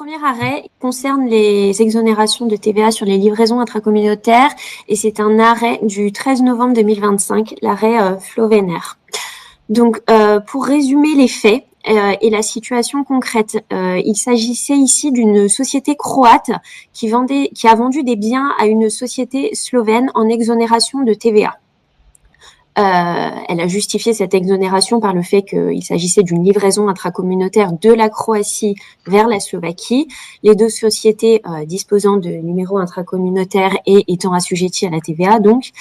premier arrêt concerne les exonérations de TVA sur les livraisons intracommunautaires et c'est un arrêt du 13 novembre 2025, l'arrêt Flovener. Donc, pour résumer les faits et la situation concrète, il s'agissait ici d'une société croate qui a vendu des biens à une société slovène en exonération de TVA. Elle a justifié cette exonération par le fait qu'il s'agissait d'une livraison intracommunautaire de la Croatie vers la Slovaquie, les deux sociétés disposant de numéros intracommunautaires et étant assujetties à la TVA, donc.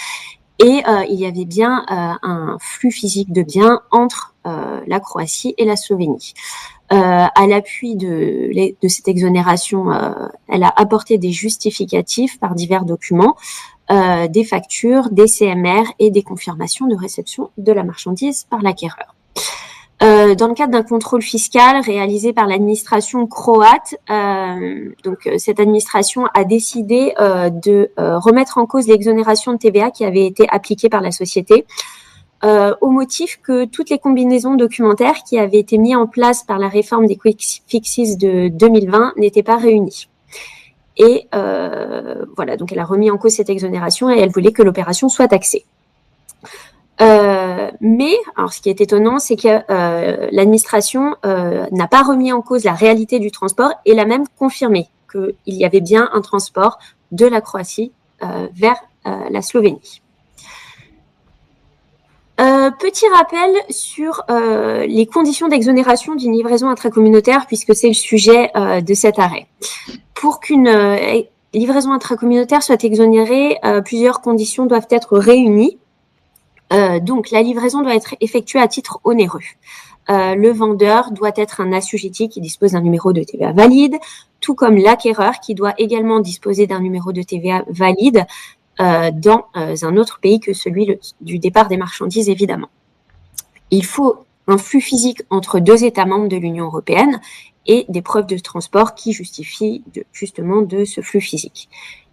Et il y avait bien un flux physique de biens entre la Croatie et la Slovénie. À l'appui de cette exonération, elle a apporté des justificatifs par divers documents, des factures, des CMR et des confirmations de réception de la marchandise par l'acquéreur. Dans le cadre d'un contrôle fiscal réalisé par l'administration croate, donc cette administration a décidé de remettre en cause l'exonération de TVA qui avait été appliquée par la société, au motif que toutes les combinaisons documentaires qui avaient été mises en place par la réforme des Quick Fixes de 2020 n'étaient pas réunies. Et voilà, donc elle a remis en cause cette exonération et elle voulait que l'opération soit taxée. Mais alors, ce qui est étonnant, c'est que l'administration n'a pas remis en cause la réalité du transport et l'a même confirmé qu'il y avait bien un transport de la Croatie vers la Slovénie. Petit rappel sur les conditions d'exonération d'une livraison intracommunautaire, puisque c'est le sujet de cet arrêt. Pour qu'une livraison intracommunautaire soit exonérée, plusieurs conditions doivent être réunies. Donc, la livraison doit être effectuée à titre onéreux. Le vendeur doit être un assujetti qui dispose d'un numéro de TVA valide, tout comme l'acquéreur qui doit également disposer d'un numéro de TVA valide dans un autre pays que celui du départ des marchandises, évidemment. Il faut un flux physique entre deux États membres de l'Union européenne et des preuves de transport qui justifient justement de ce flux physique.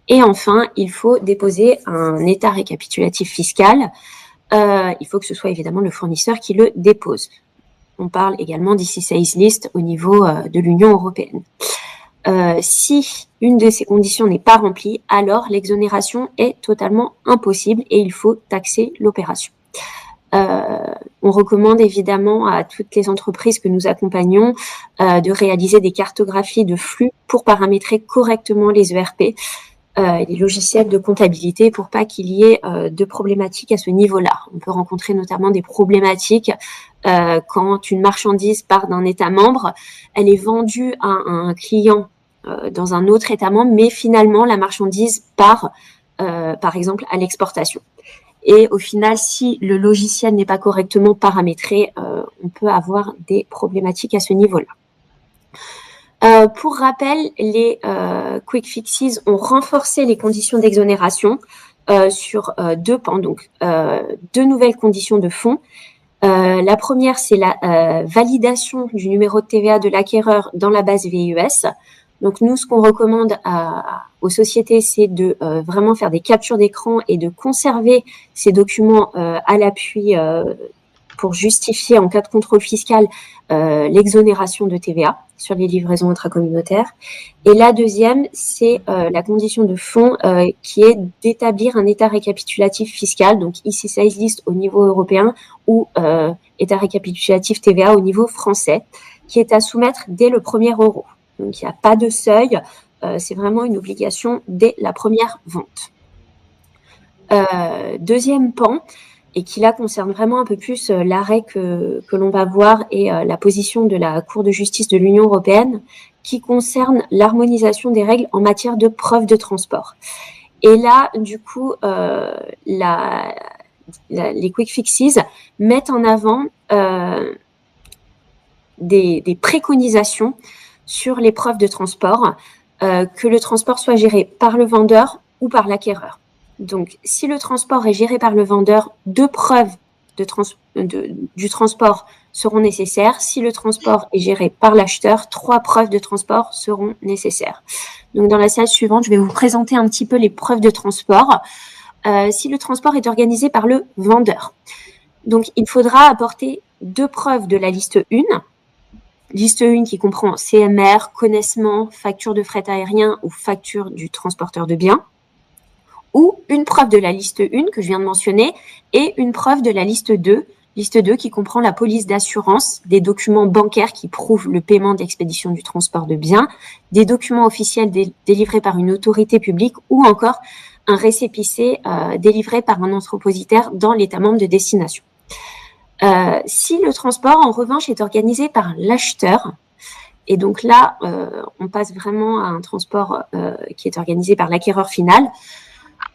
Et enfin, il faut déposer un état récapitulatif fiscal. Il faut que ce soit évidemment le fournisseur qui le dépose. On parle également d'ICI Sales List au niveau de l'Union européenne. Si une de ces conditions n'est pas remplie, alors l'exonération est totalement impossible et il faut taxer l'opération. On recommande évidemment à toutes les entreprises que nous accompagnons de réaliser des cartographies de flux pour paramétrer correctement les ERP, les logiciels de comptabilité, pour pas qu'il y ait de problématiques à ce niveau-là. On peut rencontrer notamment des problématiques quand une marchandise part d'un État membre, elle est vendue à un client dans un autre État membre, mais finalement la marchandise part, par exemple, à l'exportation. Et au final, si le logiciel n'est pas correctement paramétré, on peut avoir des problématiques à ce niveau-là. Pour rappel, les Quick Fixes ont renforcé les conditions d'exonération sur deux pans, donc deux nouvelles conditions de fond. La première, c'est la validation du numéro de TVA de l'acquéreur dans la base VIES. Donc nous, ce qu'on recommande aux sociétés, c'est de vraiment faire des captures d'écran et de conserver ces documents à l'appui pour justifier en cas de contrôle fiscal l'exonération de TVA sur les livraisons intracommunautaires. Et la deuxième, c'est la condition de fond qui est d'établir un état récapitulatif fiscal, donc ICI Sales List au niveau européen ou état récapitulatif TVA au niveau français, qui est à soumettre dès le 1er euro. Donc il n'y a pas de seuil, c'est vraiment une obligation dès la première vente. Deuxième pan, et qui là concerne vraiment un peu plus l'arrêt que l'on va voir et la position de la Cour de justice de l'Union européenne, qui concerne l'harmonisation des règles en matière de preuve de transport. Et là, du coup, les Quick Fixes mettent en avant des préconisations sur les preuves de transport, que le transport soit géré par le vendeur ou par l'acquéreur. Donc, si le transport est géré par le vendeur, 2 preuves du transport seront nécessaires. Si le transport est géré par l'acheteur, 3 preuves de transport seront nécessaires. Donc, dans la slide suivante, je vais vous présenter un petit peu les preuves de transport. Si le transport est organisé par le vendeur, donc il faudra apporter 2 preuves de la liste 1 liste 1 qui comprend CMR, connaissement, facture de fret aérien ou facture du transporteur de biens, ou une preuve de la liste 1 que je viens de mentionner et une preuve de la liste 2 qui comprend la police d'assurance, des documents bancaires qui prouvent le paiement d'expédition du transport de biens, des documents officiels délivrés par une autorité publique ou encore un récépissé délivré par un entrepositaire dans l'État membre de destination. Si le transport, en revanche, est organisé par l'acheteur, et donc là, on passe vraiment à un transport qui est organisé par l'acquéreur final,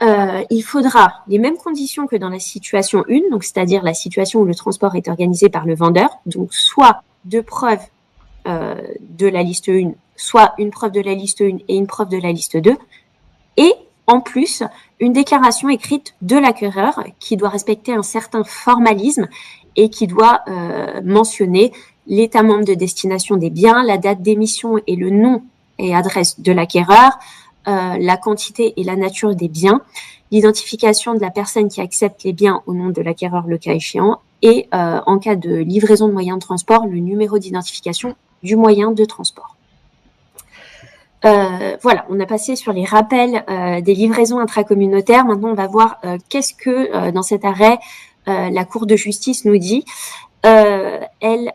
il faudra les mêmes conditions que dans la situation 1, donc c'est-à-dire la situation où le transport est organisé par le vendeur, donc soit deux preuves de la liste 1, soit une preuve de la liste 1 et une preuve de la liste 2, et en plus, une déclaration écrite de l'acquéreur qui doit respecter un certain formalisme et qui doit mentionner l'État membre de destination des biens, la date d'émission et le nom et adresse de l'acquéreur, la quantité et la nature des biens, l'identification de la personne qui accepte les biens au nom de l'acquéreur le cas échéant, et en cas de livraison de moyens de transport, le numéro d'identification du moyen de transport. Voilà, on a passé sur les rappels des livraisons intracommunautaires. Maintenant, on va voir qu'est-ce que dans cet arrêt la Cour de justice nous dit. Elle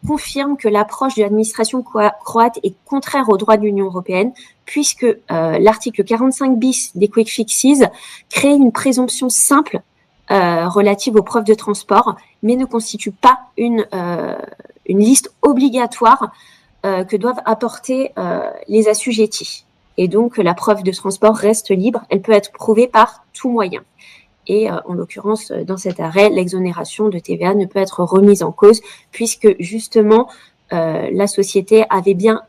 confirme que l'approche de l'administration croate est contraire au droit de l'Union européenne, puisque l'article 45 bis des Quick Fixes crée une présomption simple relative aux preuves de transport, mais ne constitue pas une liste obligatoire que doivent apporter les assujettis. Et donc, la preuve de transport reste libre. Elle peut être prouvée par tout moyen. Et en l'occurrence, dans cet arrêt, l'exonération de TVA ne peut être remise en cause puisque justement, la société avait bien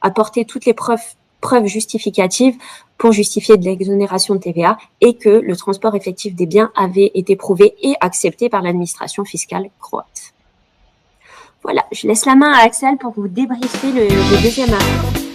apporté toutes les preuves justificatives pour justifier de l'exonération de TVA et que le transport effectif des biens avait été prouvé et accepté par l'administration fiscale croate. Voilà, je laisse la main à Axel pour vous débriefer le deuxième arrêt.